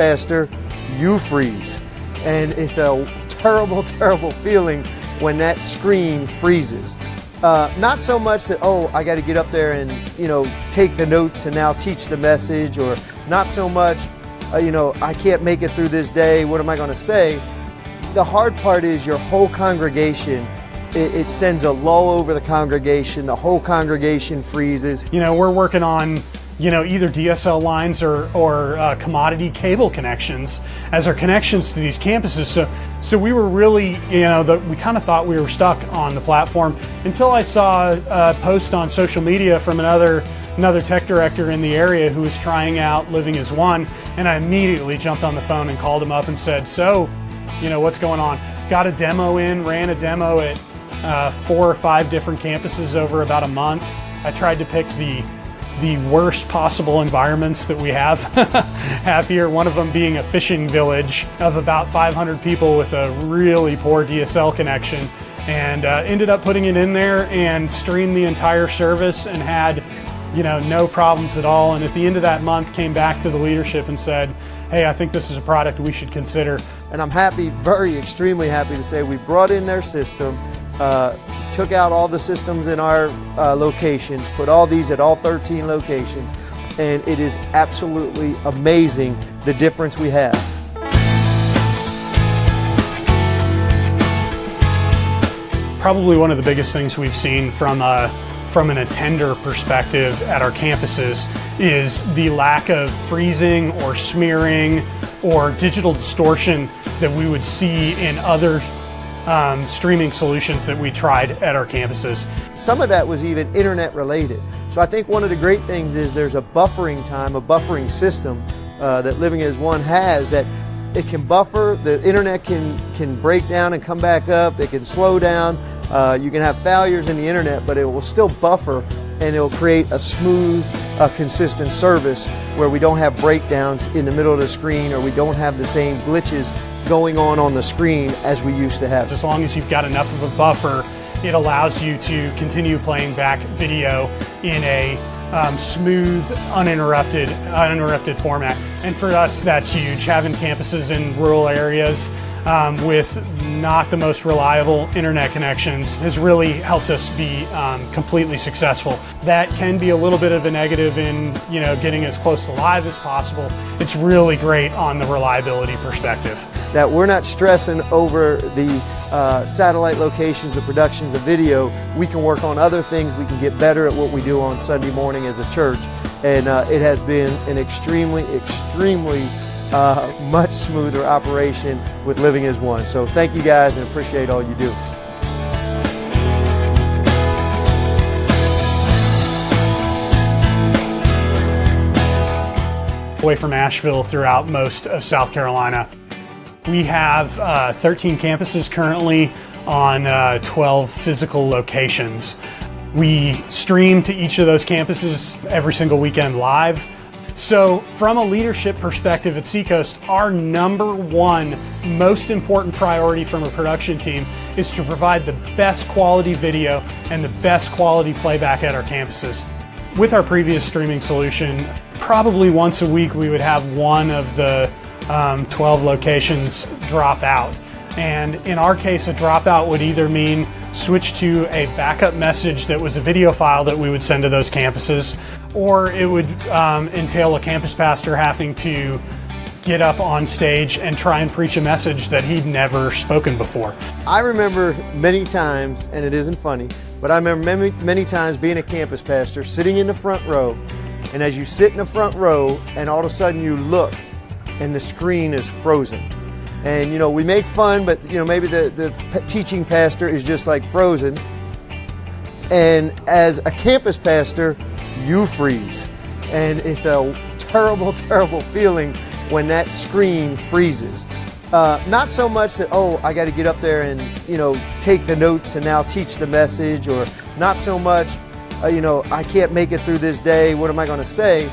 pastor, you freeze. And it's a terrible, terrible feeling when that screen freezes. Not so much that, oh, I got to get up there and, take the notes and now teach the message, or not so much, I can't make it through this day, what am I going to say? The hard part is your whole congregation, it sends a lull over the congregation, the whole congregation freezes. We're working on either DSL lines or commodity cable connections as our connections to these campuses. So we were really, we kind of thought we were stuck on the platform until I saw a post on social media from another tech director in the area who was trying out Living as One, and I immediately jumped on the phone and called him up and said, so, what's going on? Got a demo in, ran a demo at 4 or 5 different campuses over about a month. I tried to pick the worst possible environments that we have here, one of them being a fishing village of about 500 people with a really poor DSL connection, and ended up putting it in there and streamed the entire service and had no problems at all. And at the end of that month came back to the leadership and said, hey, I think this is a product we should consider. And I'm happy, extremely happy to say we brought in their system, took out all the systems in our locations, put all these at all 13 locations, and it is absolutely amazing the difference we have. Probably one of the biggest things we've seen from an attender perspective at our campuses is the lack of freezing or smearing or digital distortion that we would see in other streaming solutions that we tried at our campuses. Some of that was even internet related. So I think one of the great things is there's a buffering time, a buffering system that Living as One has, that it can buffer, the internet can break down and come back up, it can slow down, you can have failures in the internet, but it will still buffer and it will create a smooth, consistent service where we don't have breakdowns in the middle of the screen, or we don't have the same glitches going on the screen as we used to have. As long as you've got enough of a buffer, it allows you to continue playing back video in a smooth, uninterrupted format. And for us, that's huge. Having campuses in rural areas with not the most reliable internet connections has really helped us be completely successful. That can be a little bit of a negative in getting as close to live as possible. It's really great on the reliability perspective. That we're not stressing over the satellite locations, the productions of video. We can work on other things. We can get better at what we do on Sunday morning as a church. And it has been an extremely much smoother operation with Living as One. So thank you guys and appreciate all you do. Away from Asheville throughout most of South Carolina. We have 13 campuses currently on 12 physical locations. We stream to each of those campuses every single weekend live. So from a leadership perspective at Seacoast, our number one most important priority from a production team is to provide the best quality video and the best quality playback at our campuses. With our previous streaming solution, probably once a week we would have one of the 12 locations drop out. And in our case, a dropout would either mean switch to a backup message that was a video file that we would send to those campuses, or it would entail a campus pastor having to get up on stage and try and preach a message that he'd never spoken before. I remember many times, and it isn't funny, but I remember many times being a campus pastor, sitting in the front row, and as you sit in the front row and all of a sudden you look and the screen is frozen. And we make fun, but maybe the teaching pastor is just like frozen. And as a campus pastor, you freeze. And it's a terrible, terrible feeling when that screen freezes. Not so much that, oh, I got to get up there and, take the notes and now teach the message, or not so much, I can't make it through this day, what am I going to say?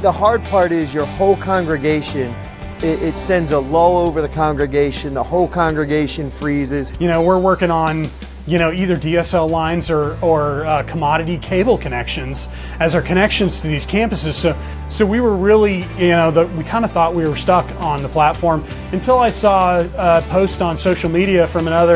The hard part is your whole congregation, it sends a lull over the congregation, the whole congregation freezes. We're working on, either DSL lines or commodity cable connections as our connections to these campuses. So we were really, we kind of thought we were stuck on the platform until I saw a post on social media from another